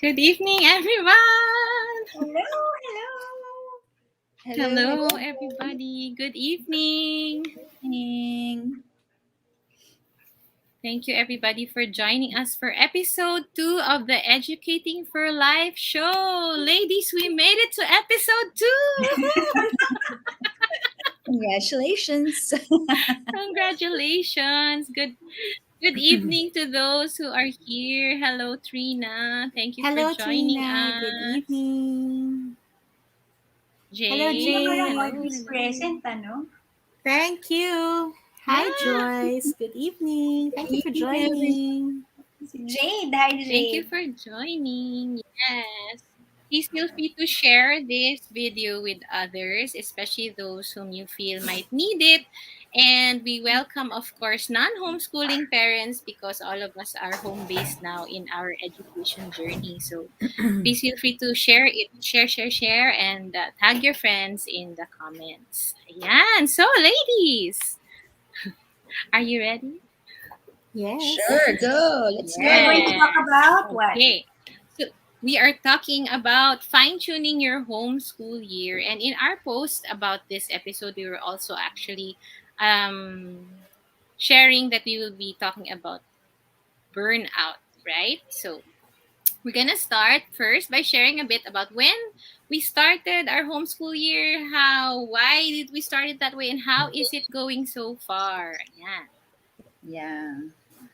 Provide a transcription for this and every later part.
Good evening, everyone. Hello. Hello, everybody. Good evening. Evening. Thank you, everybody, for joining us for episode 2 of the Educating for Life show. Ladies, we made it to episode 2. Congratulations. Congratulations. Good evening to those who are here. Hello, Trina. Thank you Hello, for joining Trina. us. Good evening. Jay. Hello, Jay. Always present, ano? Thank you. Hi, Joyce. Good evening. Thank you for joining. Si Jade. Hi, Jade. Thank you for joining. Yes. Please feel free to share this video with others, especially those whom you feel might need it. And we welcome, of course, non-homeschooling parents because all of us are home-based now in our education journey. So please feel free to share it, share, and tag your friends in the comments. Ayan. So, ladies, are you ready? Yes. Sure, go. Let's We're going to talk about what? Okay. So we are talking about fine-tuning your homeschool year. And in our post about this episode, we were also actually sharing that we will be talking about burnout, right? So we're going to start first by sharing a bit about when we started our homeschool year, why did we start it that way, and how is it going so far? Ayan. Yeah.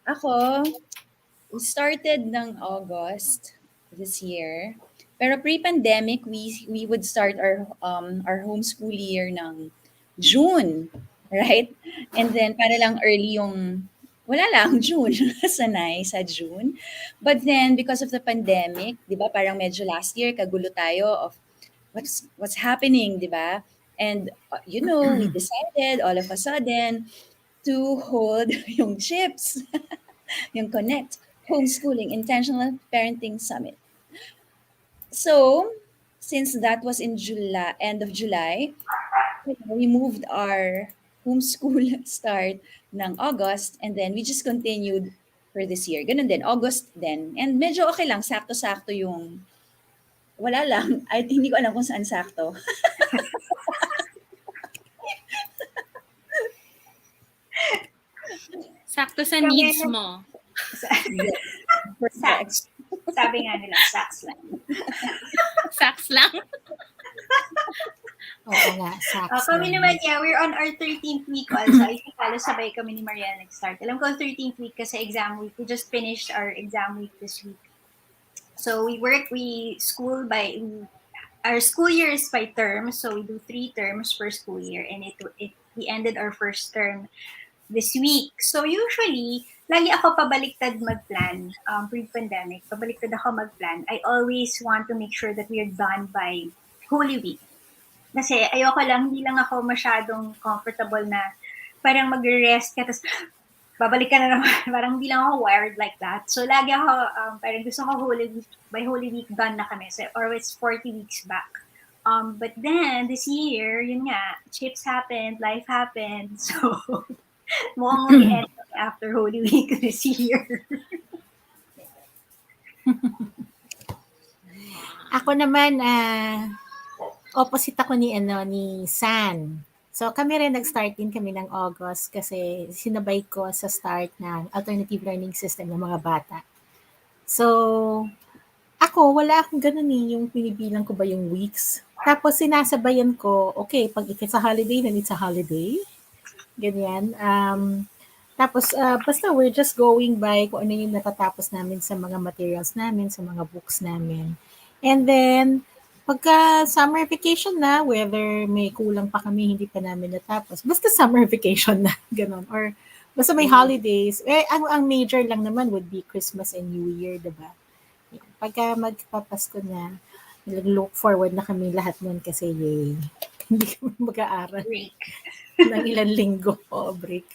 Ako, we started ng August this year. Pero pre-pandemic, we would start our homeschool year ng June, right? And then para lang early yung wala lang June, sanay sa June. But then because of the pandemic, 'di ba, parang medyo last year kagulo tayo of what's happening, 'di ba? And we decided all of a sudden to hold yung chips, yung Connect Homeschooling Intentional Parenting Summit. So, since that was in July, end of July, we moved our homeschool start ng August and then we just continued for this year. Ganun din, August din. And medyo okay lang, sakto-sakto yung wala lang. Ay, hindi ko alam kung saan sakto. Sakto sa needs mo. Saks. Sabi nga nila, saks lang. Saks lang? Oo nga, saks. Kami naman, we're on our 13th week also. I think halos sabay kami ni Maria nag-start. Alam ko 13th week kasi exam week. We just finished our exam week this week. So our school year is by term, so we do 3 terms per school year, and we ended our first term this week. So usually, lagi ako pabaliktad mag-plan, pre-pandemic, pabaliktad ako mag-plan. I always want to make sure that we are done by Holy Week. Kasi ayoko lang, hindi lang ako masyadong comfortable na parang mag-rest ka, tapos babalik ka na naman. Parang hindi lang ako wired like that. So lagi ako, parang gusto ko by Holy Week done na kami. So, or it's 40 weeks back. But then, this year, yun nga, chips happened, life happened. So, mukhang mag-end after Holy Week this year. Ako naman, opposite ako ni San. So kami rin nag-start din kami ng August kasi sinabay ko sa start ng alternative learning system ng mga bata. So ako, wala akong ganun yung pinibilang ko ba yung weeks. Tapos sinasabayan ko, okay, pag if it's a holiday, then it's a holiday. Ganyan. Tapos basta we're just going by kung ano yung natatapos namin sa mga materials namin, sa mga books namin. And then, pagka summer vacation na, whether may kulang pa kami, hindi pa namin natapos. Basta summer vacation na, ganun. Or basta may holidays. Ang major lang naman would be Christmas and New Year, diba? Pagka magpapasko na, look forward na kami lahat nun kasi yay. Hindi kami mag-aaral. Break. Ng ilang linggo o break.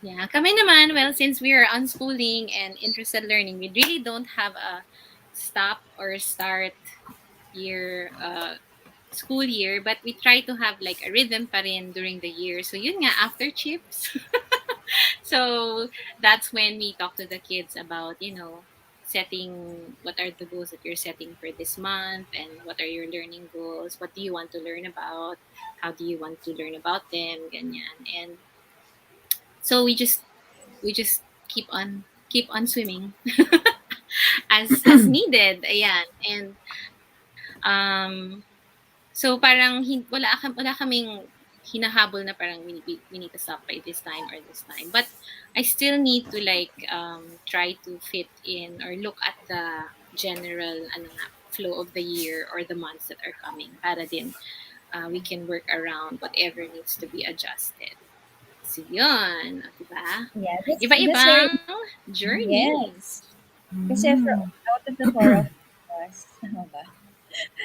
Yeah, kami naman, well, since we are unschooling and interested learning, we really don't have a stop or start school year, but we try to have like a rhythm pa rin during the year. So yun nga, after chips. So that's when we talk to the kids about, setting what are the goals that you're setting for this month, and what are your learning goals, what do you want to learn about, how do you want to learn about them, ganyan. And so we just keep on swimming as needed, ayan. And so parang wala kaming hinahabol na parang we need to stop by this time or this time. But I still need to like try to fit in or look at the general flow of the year or the months that are coming para din we can work around whatever needs to be adjusted. So yun, o, diba? Yeah, that's very Iba-ibang journeys. yes. Kasi Mm. out of the four of us, ano ba?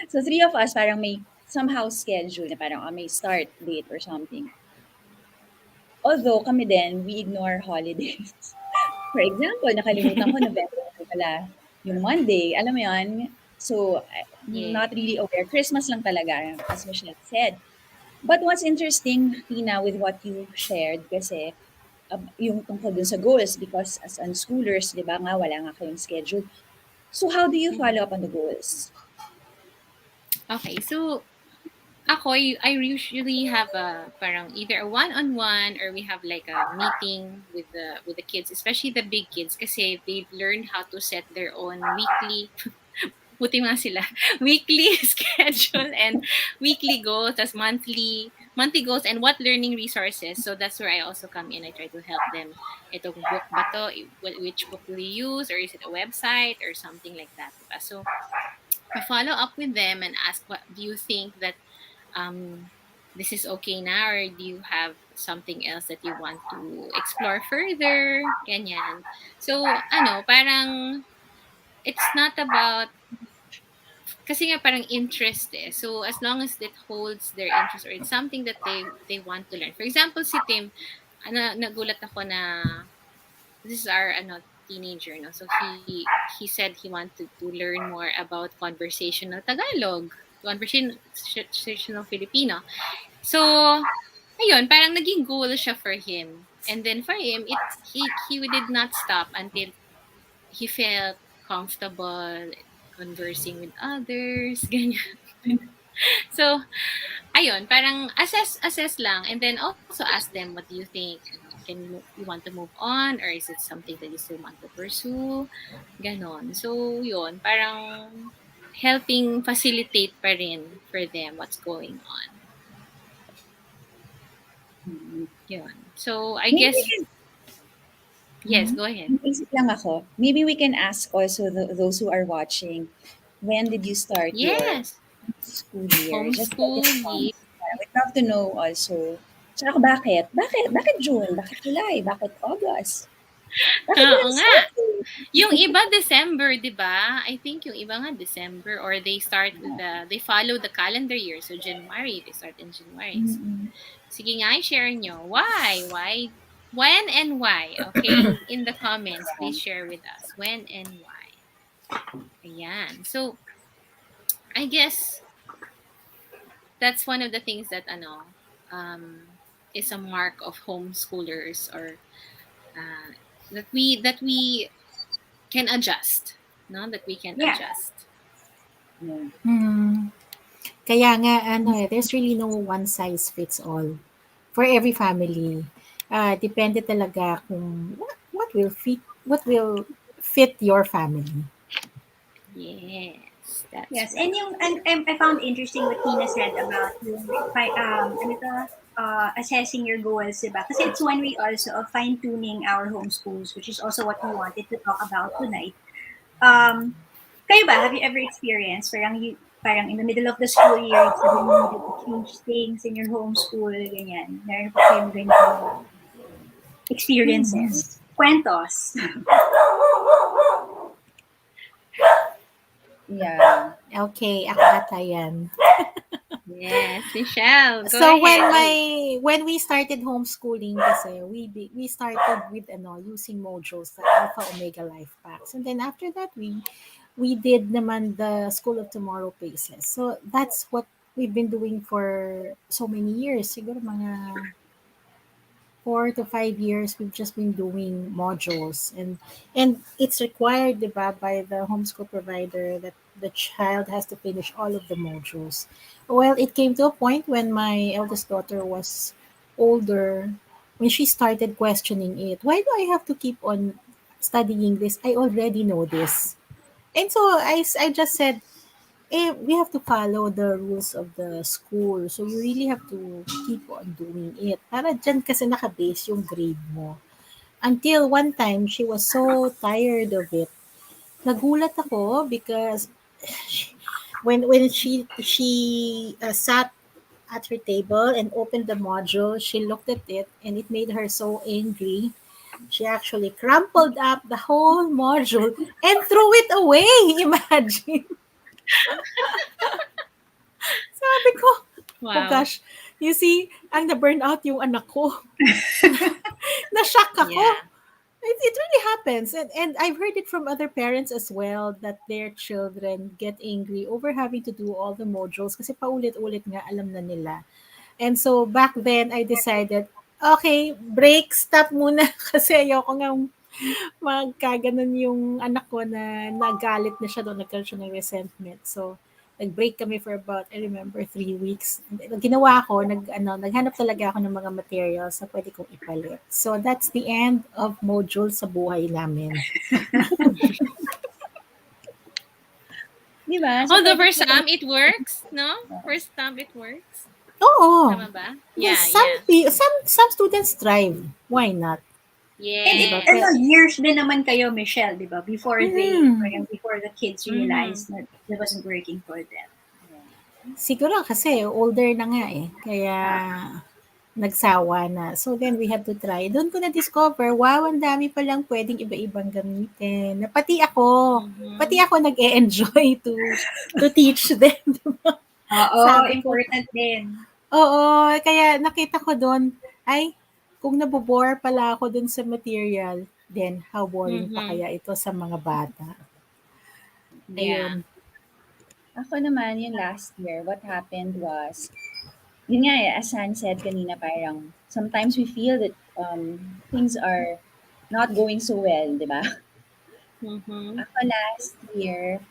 So three of us parang may somehow schedule na parang may start date or something. Although kami din, we ignore holidays. For example, nakalimutan ko November na pala yung Monday, alam mo yun? So, Yeah. not really aware. Christmas lang talaga, as Michelle said. But what's interesting, Tina, with what you shared, kasi yung tungkol dun sa goals, because as unschoolers, di ba nga, wala nga kayong schedule. So, how do you follow Mhm. up on the goals? Okay, so I usually have a parang either a one-on-one or we have like a meeting with the kids, especially the big kids kasi they've learned how to set their own weekly buti mga sila weekly schedule and weekly goals as monthly goals and what learning resources. So that's where I also come in. I try to help them. Itong book ba to? Which book will you use, or is it a website or something like that, diba? So I follow up with them and ask, what do you think that um, this is okay now, or do you have something else that you want to explore further? Ganyan. So, parang it's not about kasi nga parang interest eh. So as long as it holds their interest or it's something that they want to learn. For example, si Tim, nagulat ako na this is our teenager, no. So he said he wanted to learn more about conversational Tagalog, conversational Filipino. So ayun, parang naging goal siya for him. And then for him, he did not stop until he felt comfortable conversing with others, ganyan. So, ayun, parang assess lang, and then also ask them, what do you think? You want to move on, or is it something that you still want to pursue? Ganon. So, yun, parang helping facilitate pa rin for them what's going on. Mm. Yun. So, I Maybe we guess, can, yes, go ahead. naisip lang ako, maybe we can ask also those who are watching, when did you start your Yes, school year? Just like homeschool this year. month. We'd love to know also. Tsaka bakit? Bakit June? Bakit July? Bakit August? Bakit Oo walang nga. schedule? Yung iba December, 'di ba? I think yung iba nga December, or they follow the calendar year. So January, they start in January. So, Mm-mm. sige nga, i-share nyo. Why? When and why? Okay? In the comments, please share with us. When and why? Ayan. So, I guess that's one of the things that is a mark of homeschoolers, or that we can adjust, no? That we can Yeah. adjust. Yeah. Mm. Kaya nga, there's really no one size fits all for every family. Depende talaga kung what will fit your family. Yes, that's Yes, and right. I found interesting what Tina said about yung ano to, assessing your goals, diba? Kasi it's one way also of fine-tuning our homeschools, which is also what we wanted to talk about tonight. Um, Kayo ba, have you ever experienced parang in the middle of the school year, you suddenly needed to change things in your homeschool, ganyan? Meron pa kayong ganyan Mm. experiences? Kwentos. Yeah. Okay, ako ata yan. Yes, Michelle, go So when ahead. my when we started homeschooling kasi we started with using modules like Alpha Omega Life Packs, and then after that we did naman the School of Tomorrow Paces. So that's what we've been doing for so many years. Siguro mga 4 to 5 years, we've just been doing modules, and it's required, diba, by the homeschool provider that the child has to finish all of the modules. Well, it came to a point when my eldest daughter was older, when she started questioning it. Why do I have to keep on studying this? I already know this. And so I just said, we have to follow the rules of the school. So you really have to keep on doing it. Para dyan kasi nakabase yung grade mo. Until one time, she was so tired of it. Nagulat ako because when she sat at her table and opened the module, she looked at it and it made her so angry. She actually crumpled up the whole module and threw it away. Imagine. Sabi ko, oh Wow. gosh, you see, ang na-burn out yung anak ko. Na-shock ako. Yeah. It really happens. And I've heard it from other parents as well that their children get angry over having to do all the modules kasi paulit-ulit nga alam na nila. And so back then, I decided, okay, break, stop muna kasi ayoko nga magkaganon yung anak ko na nagalit na siya doon, nagkaroon siya ng resentment. So, nag-break kami for about, I remember, 3 weeks. And then, ang ginawa ko, naghanap talaga ako ng mga materials na pwede kong ipalit. So, that's the end of module sa buhay namin. Di ba? So, Although pwede for ko some, it works, no? For some, it works. Oo. Tama ba? Yes, Yeah, yeah. some students thrive. Why not? And it, Diba? Yes. years din naman kayo, Michelle, di ba? Before Mm, before the kids Mm-hmm. realized that it wasn't working for them. siguro kasi older na nga eh. Kaya Ah, nagsawa na. So then we had to try. Doon ko na-discover, wow, ang dami palang pwedeng iba-ibang gamitin. Na pati Mm-hmm. ako nag-e-enjoy to teach them. oo, Sabi ko, important din. oo, kaya nakita ko doon, ay, kung nabobore pala ako doon sa material, then how boring pa Mm-hmm. kaya ito sa mga bata. Yeah. Ayun. Ako naman, yung last year, what happened was, yun nga eh, as Han said kanina, parang sometimes we feel that things are not going so well, di ba? Mm-hmm. Ako last year,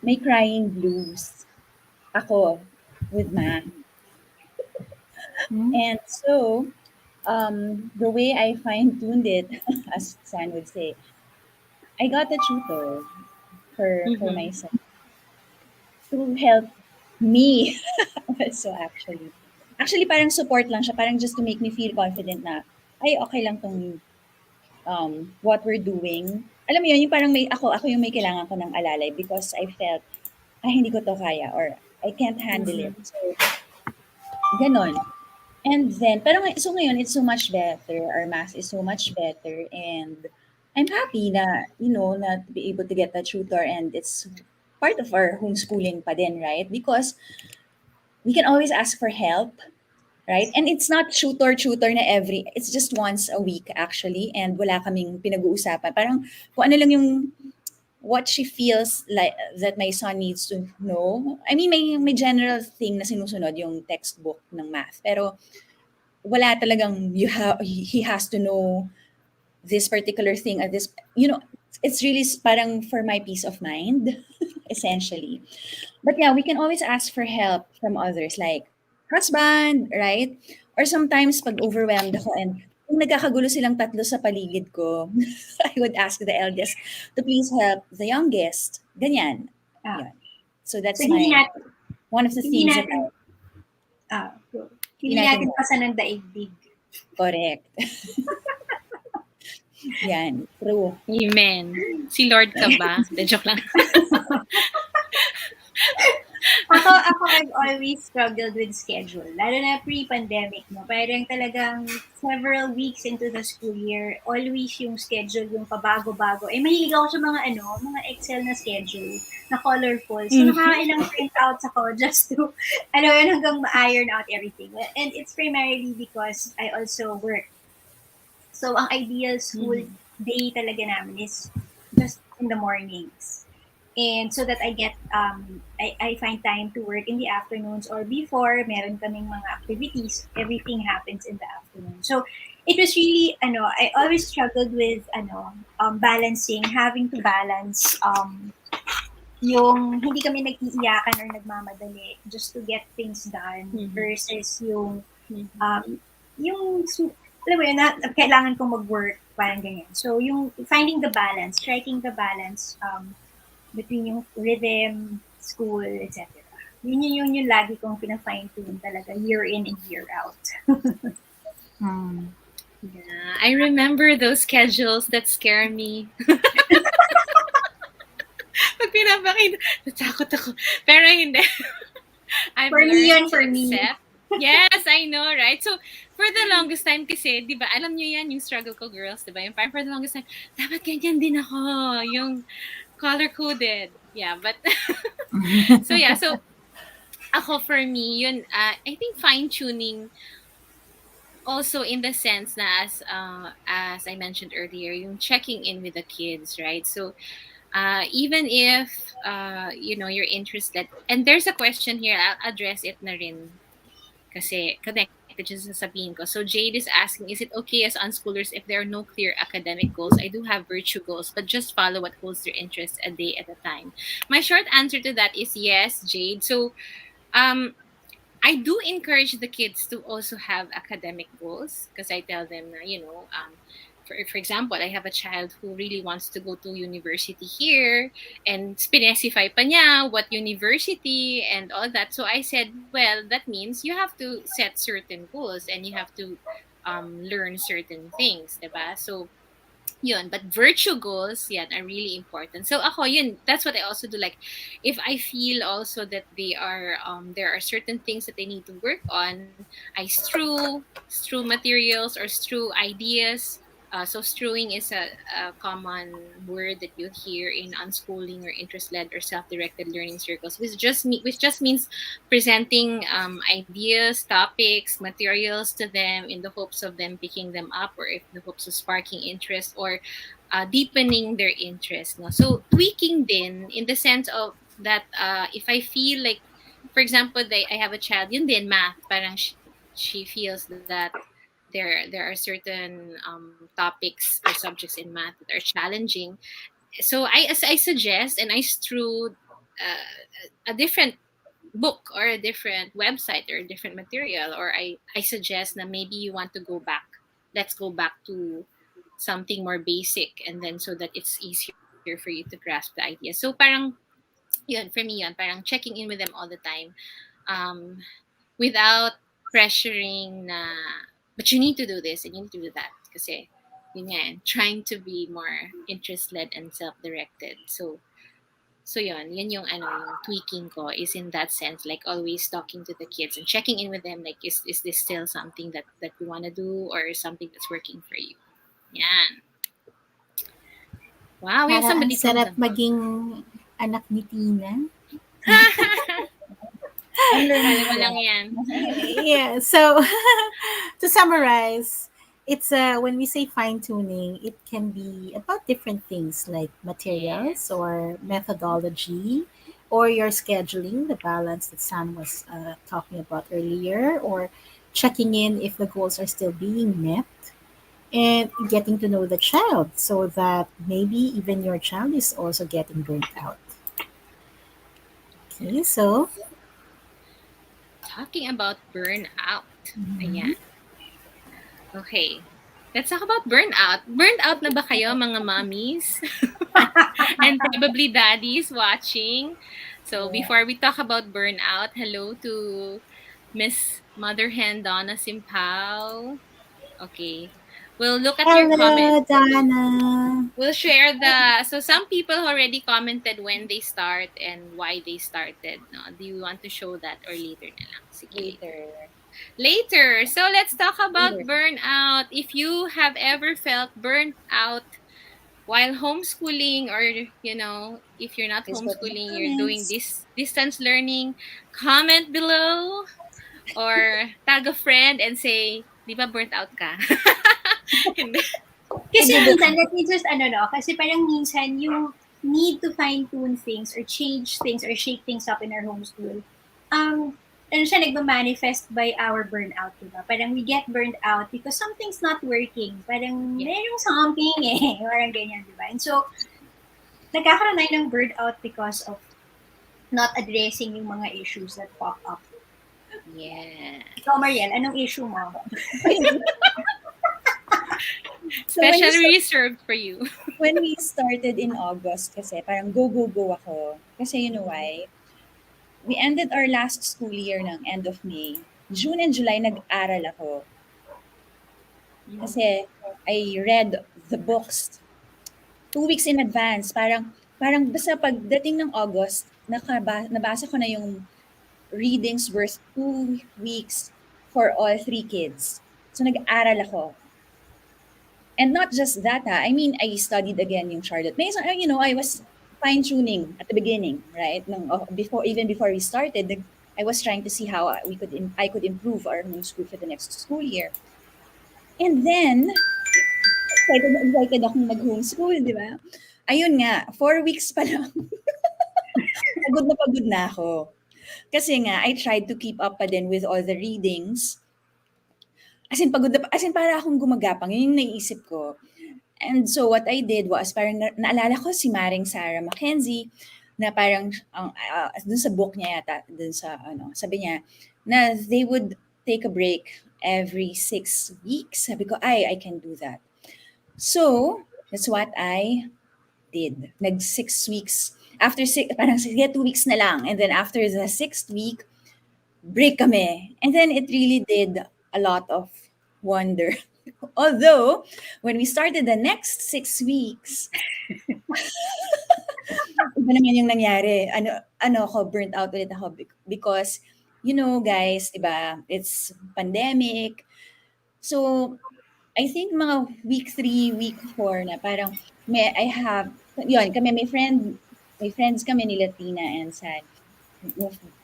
may crying blues. Ako, with math. Hmm? And so, the way I fine-tuned it, as San would say, I got a tutor for Mm-hmm. my son to help me also actually. Actually, parang support lang siya, parang just to make me feel confident na, ay, okay lang tong what we're doing. Alam mo yun, yung parang ako yung may kailangan ko ng alalay because I felt, ay, hindi ko to kaya or I can't handle it. Mm-hmm. So, ganon. And then, pero so ngayon, it's so much better. Our math is so much better. And I'm happy na, na to be able to get a tutor and it's part of our homeschooling pa din, right? Because we can always ask for help, right? And it's not tutor na it's just once a week actually. And wala kaming pinag-uusapan. Parang kung ano lang yung what she feels like that my son needs to know. I mean, may general thing na sinusunod yung textbook ng math. Pero wala talagang he has to know this particular thing at this, it's really parang for my peace of mind, essentially. But yeah, we can always ask for help from others, like husband, right? Or sometimes pag overwhelmed ako and kung nagkakagulo silang tatlo sa paligid ko, I would ask the eldest to please help the youngest. Ganyan. Ah, Yun. So so that's my, one of the hindi things natin, about, ah, hindi hindi natin natin pasan ng daigdig. correct. Yan, true. Amen. Si Lord ka ba? De joke lang. Ako, I've always struggled with schedule. Lalo na pre-pandemic, no? Parang talagang several weeks into the school year, always yung schedule, yung pabago-bago. Eh, mahilig ako sa mga Excel na schedule, na colorful. So, Mhm. nakakailang printouts ako just to, hanggang ma-iron out everything. And it's primarily because I also work. So, ang ideal school Mm-hmm. day talaga namin is just in the mornings. And so that I find time to work in the afternoons or before, meron kaming mga activities, everything happens in the afternoon. So, it was really, I always struggled with, balancing, having to balance, yung hindi kami nag-iiyakan or nagmamadali just to get things done Mhm. versus yung, Mhm. um, yung, alam mo yun, na kailangan kong mag-work, parang ganyan. So, yung finding the balance, striking the balance, between yung rhythm, school, etc. Yun yung lagi kong pina-fine tune talaga, year in and year out. Hmm. Yeah, I remember those schedules that scare me. Pag pinapakita, natakot ako. Pero hindi. I've For me learned yun, to for me. accept. Yes, I know, right? So, for the longest time kasi, di ba, alam niyo yan, yung struggle ko, girls, di ba? Yung parang for the longest time, dapat ganyan din ako. Yung color-coded. Yeah, but, so yeah, so, ako for me, yun, I think fine-tuning also in the sense na as I mentioned earlier, yung checking in with the kids, right? So, even if you're interested, and there's a question here, I'll address it na rin kasi connected just sa sabihin ko. So Jade is asking, is it okay as unschoolers if there are no clear academic goals? I do have virtue goals, but just follow what holds their interest a day at a time. My short answer to that is yes, Jade. So um I do encourage the kids to also have academic goals because I tell them, for example, I have a child who really wants to go to university here and specify pa niya what university and all that. So I said, well, that means you have to set certain goals and you have to learn certain things, diba? So yun, but virtue goals yan are really important. So ako yun, that's what I also do. Like if I feel also that they are there are certain things that they need to work on, I strew materials or strew ideas. So strewing is a common word that you hear in unschooling or interest-led or self-directed learning circles, which just means presenting ideas, topics, materials to them in the hopes of them picking them up or if the hopes of sparking interest or deepening their interest. No? So tweaking din in the sense of that if I feel like, for example, I have a child, yun din math, parang she feels that there are certain topics or subjects in math that are challenging. So I suggest and I strew a different book or a different website or a different material, or I suggest that maybe you want to go back, let's go back to something more basic, and then so that it's easier for you to grasp the idea. So parang yun for me, yun parang checking in with them all the time, um without pressuring na, but you need to do this and you need to do that kasi yun nga, trying to be more interest led and self-directed. So yun yung yung tweaking ko is in that sense, like always talking to the kids and checking in with them, like is this still something that you want to do or something that's working for you. Yan. Wow, we have Parang ang somebody from sarap the maging anak ni Tina. Unlearn Kala mo ko lang lang. yan. Yeah. So to summarize, it's when we say fine tuning, it can be about different things like materials Yes. or methodology or your scheduling, the balance that Sam was talking about earlier, or checking in if the goals are still being met and getting to know the child so that maybe even your child is also getting burnt out. Okay, so Talking about burnout. mhm. Ayan. Okay. Let's talk about burnout. Burnt out na ba kayo, mga mommies? And probably daddies watching. So Yeah. before we talk about burnout, hello to Miss Mother Hen Donna Simpao. Okay. We'll look at your comment. Hello, Donna. We'll share the, so some people already commented when they start and why they started. No? Do you want to show that or later na lang? Sige, later. Later. Later. So let's talk about Later. burnout. If you have ever felt burnt out while homeschooling, or if you're not Please put in the homeschooling, you're doing comments. this distance learning, comment below or tag a friend and say, di ba burnt out ka? Hindi. Kasi Hindi ba? minsan, let me just, no, kasi parang minsan, you need to fine-tune things or change things or shake things up in our homeschool. Um, ano siya, nagma-manifest by our burnout, diba? Parang we get burned out because something's not working. Parang Yeah. merong something eh. Parang ganyan, diba? And so, nagkakaroon tayo ng burnout because of not addressing yung mga issues that pop up. Yeah. Ikaw, Mariel, anong issue mo? So when we, Specially reserved for you. when we started in August kasi parang go, go, go ako. Kasi you know why? We ended our last school year ng end of May. June and July nag-aral ako. Kasi I read the books 2 weeks in advance. Parang basta pagdating ng August, nabasa ko na yung readings worth 2 weeks for all 3 kids. So nag-aral ako. And not just that, ha. I mean, I studied again yung Charlotte Mason. You know, I was fine-tuning at the beginning, right? Even before we started, I was trying to see how I could improve our homeschool for the next school year. And then, excited akong mag-homeschool, di ba? Ayun nga, 4 weeks pa lang, pagod na ako. Kasi nga, I tried to keep up pa din with all the readings. As in, pagod na, as in, para akong gumagapang. Yun yung naisip ko. And so what I did was parang naalala ko si Maring Sarah Mackenzie na parang dun sa book niya yata, dun sa sabi niya na they would take a break every 6 weeks. Sabi ko, I can do that. So, that's what I did. Nag 6 weeks. After parang sige, 2 weeks na lang. And then after the 6th week, break kami. And then it really did a lot of wonder. Although, when we started the next 6 weeks, iba naman yung nangyari. Ako, burnt out ulit ako because, you know, guys, diba, it's pandemic. So, I think mga week 3, week 4 na parang may friends kami ni Latina and Sad.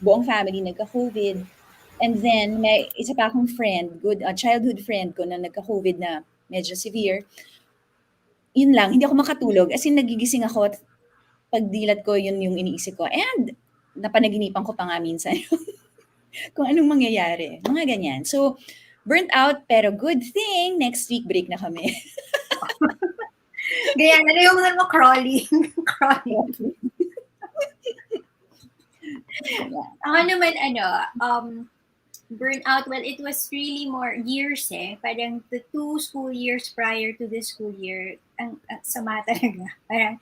Buong family nagka-COVID. And then, may isa pa akong friend, childhood friend ko na nagka-COVID na medyo severe. Yun lang, hindi ako makatulog. As in, nagigising ako at pagdilat ko, yun yung iniisip ko. And, napanaginipan ko pa nga minsan kung anong mangyayari. Mga ganyan. So, burnt out, pero good thing, next week break na kami. Ganyan, ano yung mo crawling? Crawling. Ako naman, burnout, well, it was really more years eh. Parang the 2 school years prior to this school year, ang sama talaga. Parang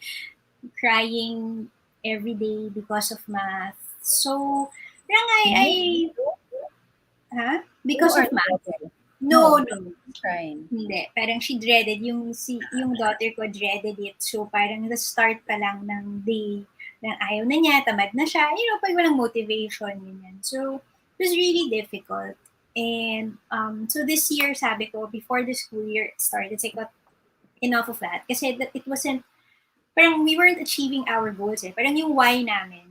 crying every day because of math. So, parang because of math. No. Trying. Hindi. Parang she dreaded, yung daughter ko dreaded it. So, parang the start pa lang ng day, na ayaw na niya, tamad na siya. You know, pag walang motivation, ganyan. So, it was really difficult. And so this year, sabi ko, before the school year started, I got enough of that. Kasi it wasn't, parang we weren't achieving our goals eh. Parang yung why namin,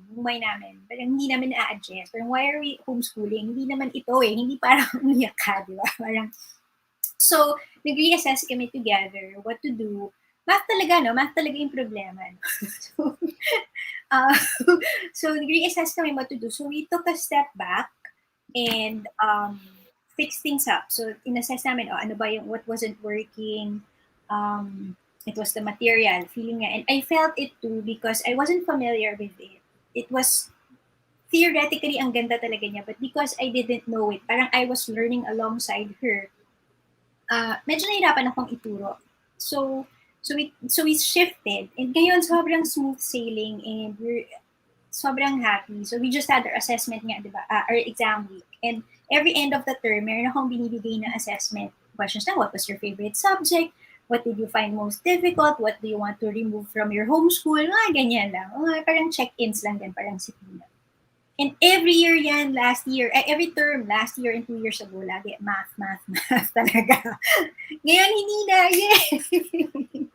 parang hindi namin na-adjust. Parang why are we homeschooling? Hindi naman ito eh. Hindi parang umiyak ka, di ba? Parang, so, nag-reassess kami together what to do. Math talaga yung problema. So, so nag-reassess kami what to do. So, we took a step back and fix things up. So, inassess namin, ano ba yung, what wasn't working, it was the material, feeling niya. And I felt it too because I wasn't familiar with it. It was theoretically ang ganda talaga niya, but because I didn't know it, parang I was learning alongside her, medyo nahirapan akong ituro. So we shifted. And ngayon, sobrang smooth sailing and we're sobrang happy. So we just had our assessment nga, diba? Our exam week. And every end of the term, meron akong binibigay na assessment questions na, what was your favorite subject? What did you find most difficult? What do you want to remove from your homeschool? Ganyan lang. Parang check-ins lang din, parang si Tina. And every year yan, every term, last year and 2 years ago, lagi, math talaga. Ngayon, hindi na, yay!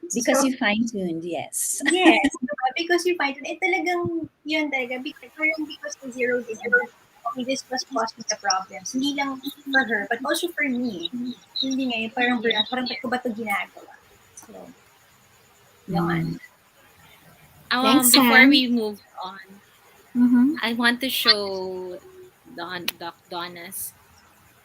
Because you fine-tuned, yes. Yes, because you fine-tuned. Talagang, yun talaga, because we zeroed in, okay, this was causing the problems. Hindi lang for her, but also for me. Hindi ngayon, parang ba't ko ba ito ginagawa? So, yun. Thanks, Before Sam. we move on, Mm-hmm. I want to show Doc Donna's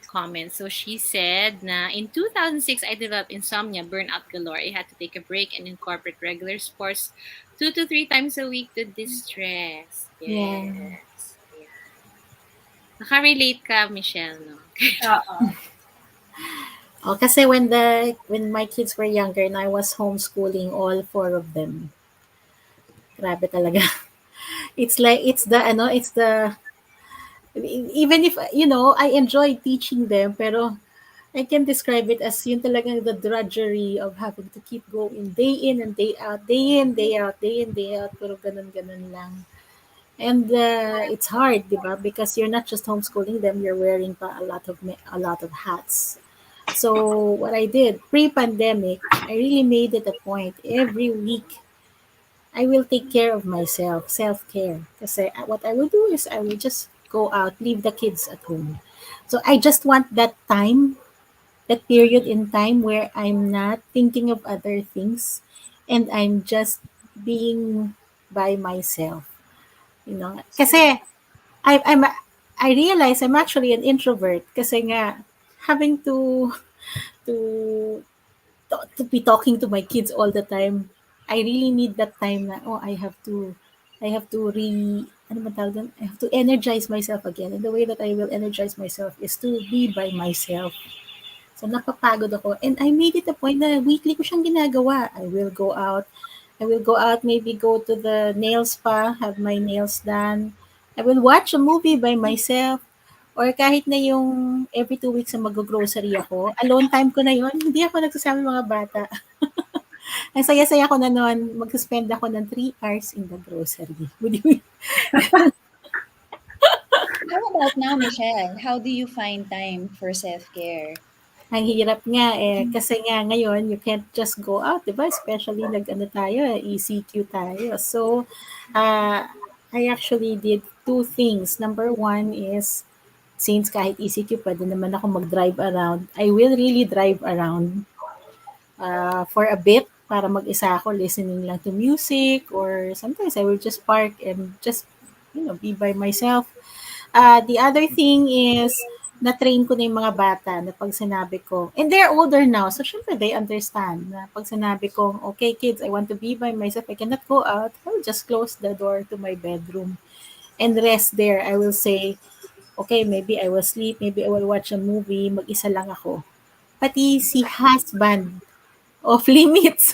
comment. So she said na in 2006, I developed insomnia, burnout galore. I had to take a break and incorporate regular sports 2 to 3 times a week to distress. Yeah. Yes. Ayan. Nakarelate ka, Michelle, no? Oo. Oh, kasi when my kids were younger and I was homeschooling all four of them. Grabe talaga. It's like it's the even if I enjoy teaching them, pero I can describe it as yun talagang the drudgery of having to keep going day in and day out, day in, day out, day in, day out, pero ganun-ganun lang. And it's hard, di ba? Because you're not just homeschooling them, you're wearing pa a lot of hats. So what I did pre-pandemic, I really made it a point every week I will take care of myself, self-care. Kasi what I will do is I will just go out, leave the kids at home. So I just want that time, that period in time where I'm not thinking of other things and I'm just being by myself. Kasi I'm I realize I'm actually an introvert kasi nga having to to be talking to my kids all the time. I really need that time na I have to ano man tawag dun? I have to energize myself again. And the way that I will energize myself is to be by myself. So napapagod ako. And I made it a point na weekly ko siyang ginagawa. I will go out, maybe go to the nail spa, have my nails done. I will watch a movie by myself. Or kahit na yung every 2 weeks na mag-grocery ako, alone time ko na yon, hindi ako nagsasama ng mga bata. Ang saya-saya ko na noon, mag-spend ako ng 3 hours in the grocery. How about now, Michelle? How do you find time for self-care? Ang hirap nga eh, kasi nga ngayon, you can't just go out, di ba? Especially nag-ano tayo, ECQ tayo. So, I actually did two things. Number one is, since kahit ECQ, pwede naman ako mag-drive around, I will really drive around for a bit para mag-isa ako, listening lang to music, or sometimes I will just park and just, be by myself. The other thing is, na-train ko na yung mga bata na pag sinabi ko, and they're older now, so syempre they understand na pag sinabi ko, okay kids, I want to be by myself, I cannot go out, I'll just close the door to my bedroom and rest there. I will say, okay, maybe I will sleep, maybe I will watch a movie, mag-isa lang ako. Pati si husband, off limits.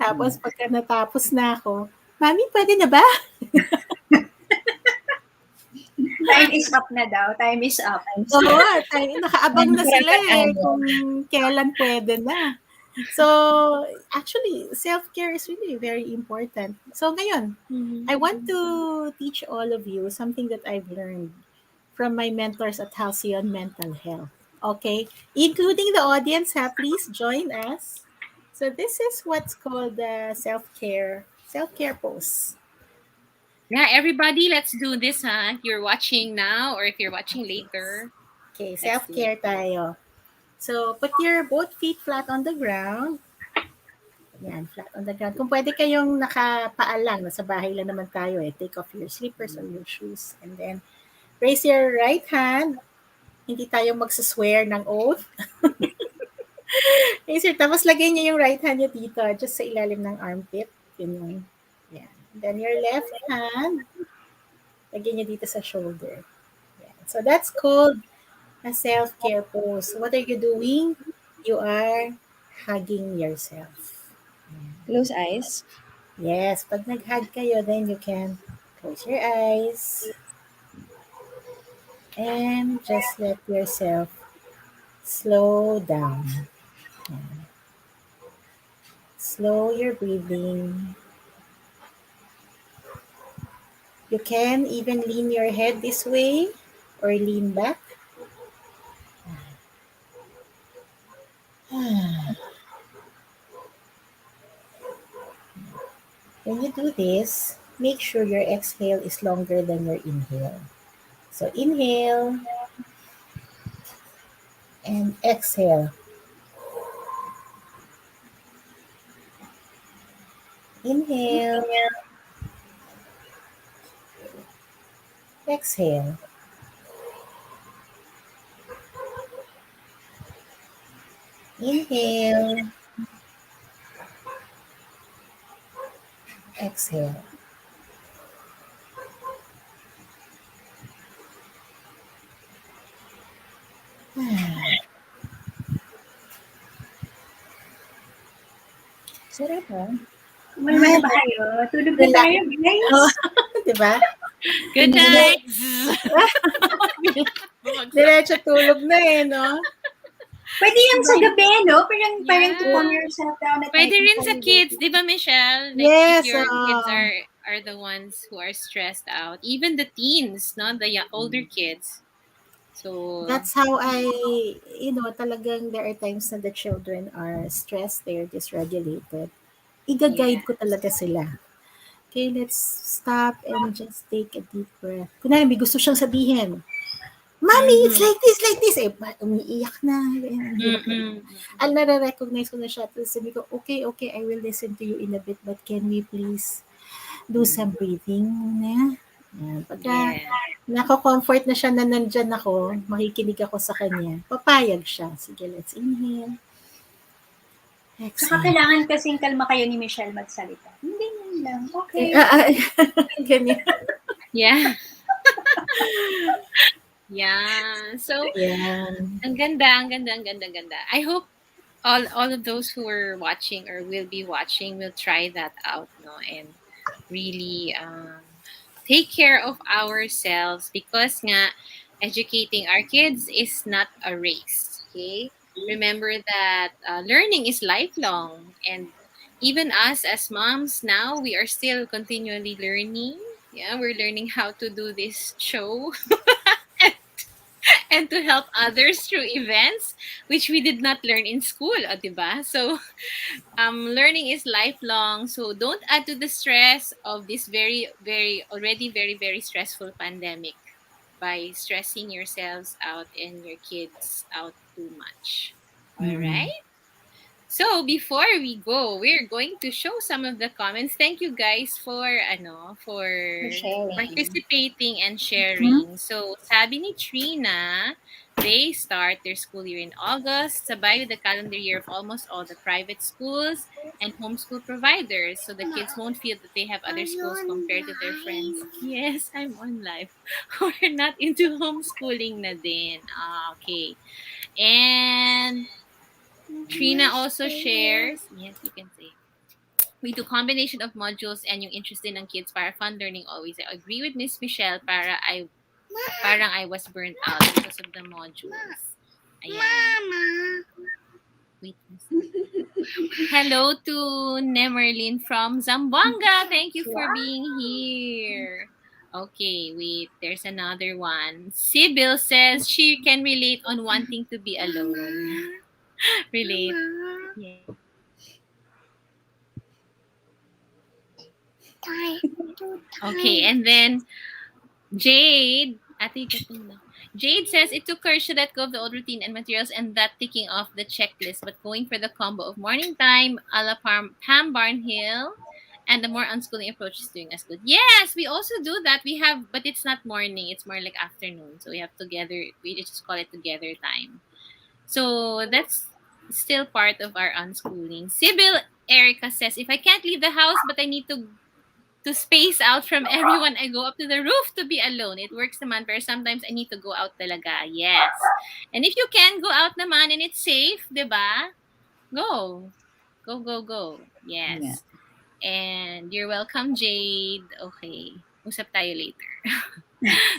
Tapos pagka natapos na ako, Mami, pwede na ba? Time is up na daw. Time is up. I'm Oo, sorry. nakaabang na sila eh Ano? kung kailan pwede na. So, actually, self-care is really very important. So, ngayon, I want to teach all of you something that I've learned from my mentors at Halcyon Mental Health. Okay? Including the audience, please join us. So, this is what's called the self-care pose. Yeah, everybody, let's do this, huh? If you're watching now or if you're watching later, Okay, let's do it. self-care tayo. So, put your both feet flat on the ground. Yan, flat on the ground. Kung pwede kayong nakapaa lang, nasa bahay lang naman tayo eh. Take off your slippers or your shoes. And then, raise your right hand. Hindi tayo magsaswear ng oath. Raise your, tapos lagay niyo yung right hand niyo dito, just sa ilalim ng armpit. Yun. Yan. And then your left hand, lagay niyo dito sa shoulder. Yan. So, that's called a self-care pose. What are you doing? You are hugging yourself. Close eyes. Yes, pag nag-hug kayo, then you can close your eyes and just let yourself slow down. Slow your breathing. You can even lean your head this way or lean back. When you do this, make sure your exhale is longer than your inhale. So inhale and exhale. Inhale Exhale. Inhale. Exhale. Sarap ah. Kumalma na ba kayo? Tulog na Relax. tayo, guys. Oh, di ba? Good Dire- night. Bumagsak. Diretso tulog na eh, no? Pwede yan sa Diba? gabi, no? Parang to calm Yeah. yourself down at night Pwede rin before sa you go kids, to 'di ba, Michelle? Like if Yes, your kids are the ones who are stressed out, even the teens, no, the older kids. So, that's how talagang there are times na the children are stressed, they're dysregulated. Iga-guide ko yes. talaga sila. Okay, let's stop and just take a deep breath. Kunwari, may gusto siyang sabihin. Mommy, it's Mhm. like this. Eh, umiiyak na. Ang hirap na. Mm. Nare-recognize ko na siya. Tapos sabi ko, okay, okay, I will listen to you in a bit, but can we please do some breathing muna? Yan. Pagka Yeah. nako-comfort na siya na nandyan ako, makikinig ako sa kanya, papayag siya. Sige, let's inhale. Saka Exhale. kailangan kasing kalma kayo ni Michelle magsalita. Hindi yun lang. Okay. Ganyan. Yeah. Yeah. So, Yan. ang ganda, ang ganda, ang ganda, ang ganda. I hope all of those who are watching or will be watching will try that out, no, and really take care of ourselves because nga educating our kids is not a race. Okay, remember that learning is lifelong, and even us as moms now we are still continually learning. Yeah, we're learning how to do this show and to help others through events which we did not learn in school, diba? So learning is lifelong, so don't add to the stress of this very very already very very stressful pandemic by stressing yourselves out and your kids out too much. All Mm. right, so before we go, we're going to show some of the comments. Thank you guys for For for sharing. participating and Hmm? sharing. So sabi ni Trina, they start their school year in August, sabay with the calendar year of almost all the private schools and homeschool providers. So the kids won't feel that they have other schools compared to their friends. Yes, I'm on live. We're not into homeschooling na din. Ah, okay. And Trina also shares, yes, you can say, we do combination of modules and yung interest din ng kids para fun learning always. I agree with Miss Michelle, parang I was burnt out because of the modules. Ayan. Mama. Wait. Hello to Nemerlin from Zamboanga. Thank you for being here. Okay, wait. There's another one. Sybil says she can relate on wanting to be alone. Relate. Yeah. Okay, and then Jade, ate katong na. Jade says it took courage to let go of the old routine and materials and that ticking off the checklist, but going for the combo of morning time, a la Pam Barnhill, and the more unschooling approach is doing us good. Yes, we also do that. We have, but it's not morning; it's more like afternoon. So we have together. We just call it together time. So that's still part of our unschooling. Sybil Erica says, if I can't leave the house, but I need to space out from everyone, I go up to the roof to be alone. It works naman, pero sometimes I need to go out talaga. Yes. And if you can go out naman and it's safe, 'di ba? Go. Go, go, go. Yeah. Yes. And you're welcome, Jade. Okay. Usap tayo later.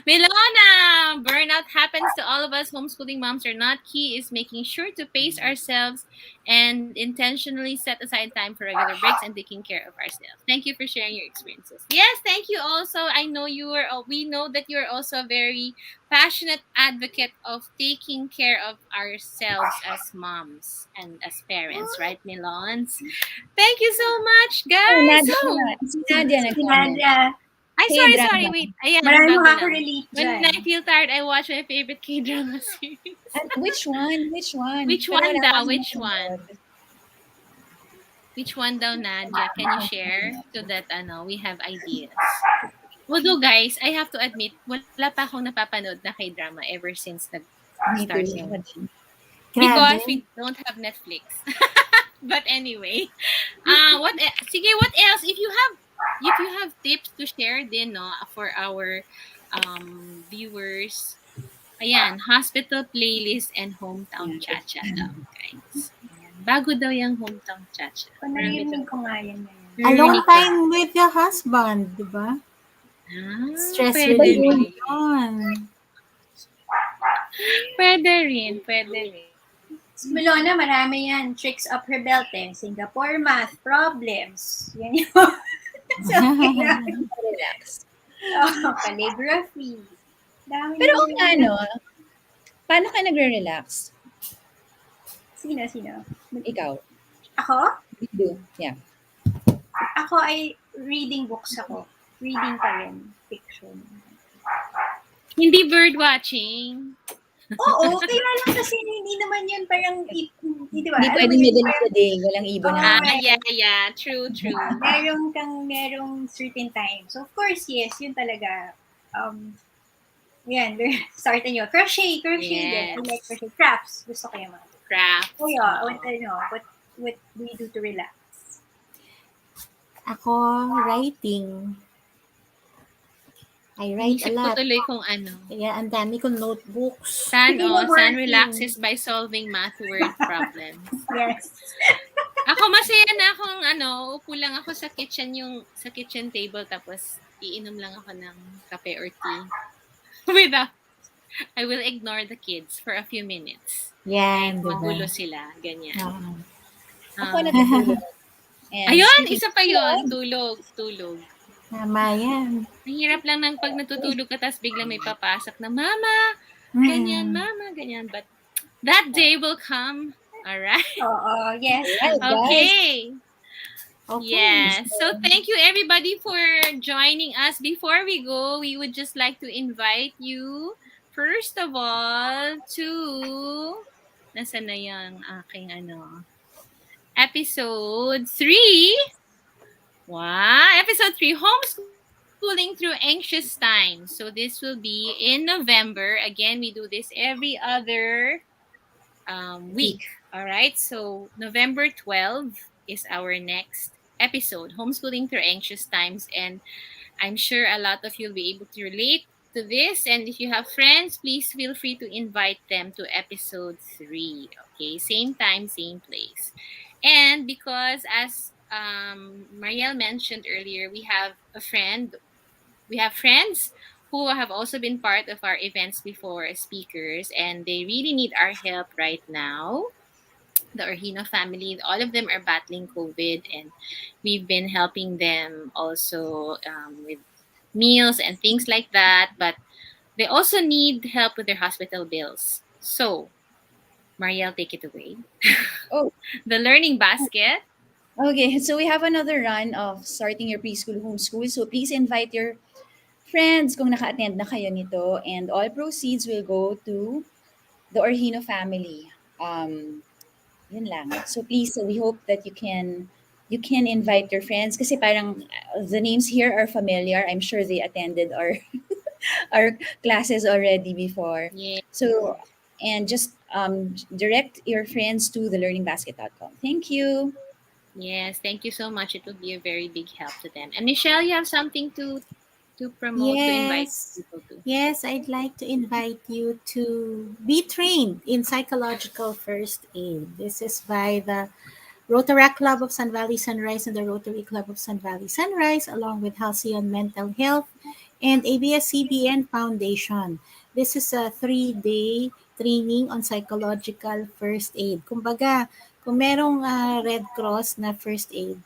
Milona! Burnout happens to all of us. Homeschooling moms are not. Key is making sure to pace ourselves and intentionally set aside time for regular breaks and taking care of ourselves. Thank you for sharing your experiences. Yes, thank you also. I know we know that you're also a very passionate advocate of taking care of ourselves as moms and as parents, right, Milons? Thank you so much, Oh, guys. Nadia, So, si Nadia Si nag-comment. Nadia. ay, sorry, K-drama. wait. Ayan, Marami bago lang. makaka-relate When dyan. I feel tired, I watch my favorite K-drama series. Which one? Which one? Which Pero one wala pa daw? akong Which napanood. one? Which one daw, Nadia? Can you share so that we have ideas? Although guys, I have to admit, wala pa akong napapanood na K-drama ever since Me nag-start too. yung Ako din. Grabe. because we don't have Netflix. But anyway, sige, what else? If you have tips to share din no for our viewers. Ayan, hospital playlist and hometown Yeah. cha-cha daw, guys. Ayan. Bago daw yung hometown cha-cha. Parang medyo Panayunin ko nga yan ngayon. Alone narinig ko. time with your husband, di ba? Stress Di ba Pwede yun? reliever rin. yun. Pwede rin, pwede rin. Simulona, marami yan. Tricks up her belt eh. Singapore math problems. Yan yung so, kailangan. Relax. Oh, calligraphy. Dami Pero na oo nga, no? Paano ka nagre-relax? Sino? Ikaw? Ako? You do. Yeah. Ako ay reading books ako. Reading pa rin. Fiction. Hindi bird watching. Oo, kaya lang kasi hindi naman yun parang, di ba? Hindi Alam mo pwedeng yun, middle of parang, the day. Walang ibon na. Yeah. True. merong certain time. So, of course, yes, yun talaga. Yan, started nyo. Crochet din. I like Yes. crochet. Crafts, gusto ko yung mga. Crafts. So, yeah, Oo. what do you do to relax? Ako, writing. I write a Inisip ko lot. tuloy kung ano. Kaya ang dami kong notebooks. San working. relaxes by solving math word problems. Yes. Ako masaya na akong upo lang ako sa kitchen table tapos iinom lang ako ng kape or tea. Without I will ignore the kids for a few minutes. Yan, And di ba? magulo sila, ganyan. Oo. Ako Um, natutulog. And ayun, speaking isa pa yun. Tulog. Tama yan. Ang hirap lang ng pag natutulog ka tapos biglang may papasok na, Mama, ganyan, Mama, ganyan. But that day will come. Alright? Oo, yes. Right, guys. Okay. Okay. Yes. So thank you everybody for joining us. Before we go, we would just like to invite you first of all to nasaan na yung aking episode 3. Wow, episode 3, homeschooling through anxious times. So this will be in November. Again, we do this every other week. All right. So November 12 is our next episode, homeschooling through anxious times, and I'm sure a lot of you will be able to relate to this. And if you have friends, please feel free to invite them to episode 3. Okay, same time, same place. And because as Marielle mentioned earlier, we have friends who have also been part of our events before as speakers, and they really need our help right now. The Orhino family, all of them are battling COVID, and we've been helping them also with meals and things like that. But they also need help with their hospital bills. So, Marielle, take it away. Oh. The learning basket. Okay, so we have another run of starting your preschool homeschool. So please invite your friends kung naka-attend na kayo nito, and all proceeds will go to the Orhino family. Yun lang. So please, we hope that you can invite your friends kasi parang the names here are familiar. I'm sure they attended our our classes already before. Yeah. So and just direct your friends to thelearningbasket.com. Thank you. Yes, thank you so much. It would be a very big help to them. And Michelle, you have something to promote, to invite Yes. people to. Yes, I'd like to invite you to be trained in psychological first aid. This is by the Rotary Club of Sun Valley Sunrise and the Rotary Club of Sun Valley Sunrise, along with Halcyon Mental Health and ABS-CBN Foundation. This is a 3-day training on psychological first aid. Kumbaga, kung merong Red Cross na first aid,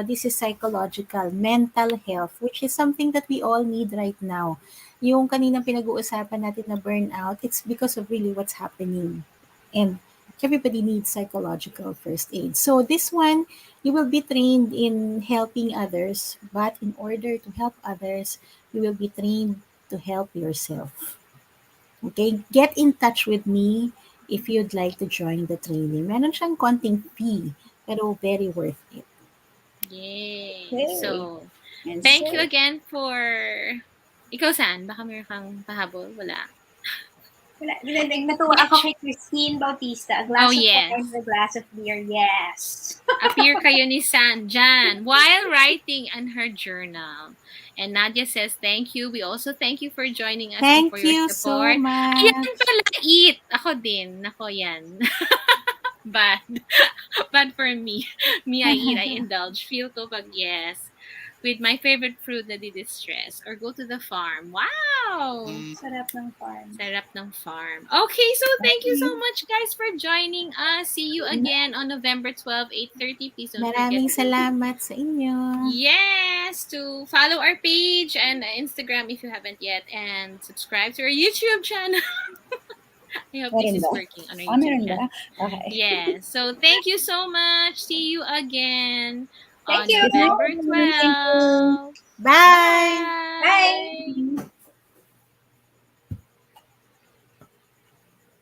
this is psychological, mental health, which is something that we all need right now. Yung kaninang pinag-uusapan natin na burnout, it's because of really what's happening. And everybody needs psychological first aid. So this one, you will be trained in helping others, but in order to help others, you will be trained to help yourself. Okay, get in touch with me if you'd like to join the training. Meron siyang konting fee, pero very worth it. Yay. Okay. So, And Thank you so, again for... Ikaw, San? Baka meron kang pahabol? Wala. Wala, natuwa ako kay Christine Bautista. A Oh, glass of yes. wine, a glass of beer. Yes. Appear kayo ni San dyan while writing in her journal. And Nadia says, thank you. We also thank you for joining us and for Thank your you so support. Ayan much. pala, eat. Ako din. Nako, yan. Bad. Bad for me. Me, I eat, I indulge. Feel ko pag yes. With my favorite fruit na di-distress. Or go to the farm. Wow! Sarap ng farm. Sarap ng farm. Okay, so thank you so much guys for joining us. See you again on November 12, 8:30. Please don't forget Maraming to... salamat sa inyo. Yes, to follow our page and Instagram if you haven't yet, and subscribe to our YouTube channel. I hope this meron is ba? working on our YouTube Meron ba? channel. Okay. Yes. So thank you so much. See you again Thank on you. Good November night. Thank you. 12. Bye! Bye. Bye.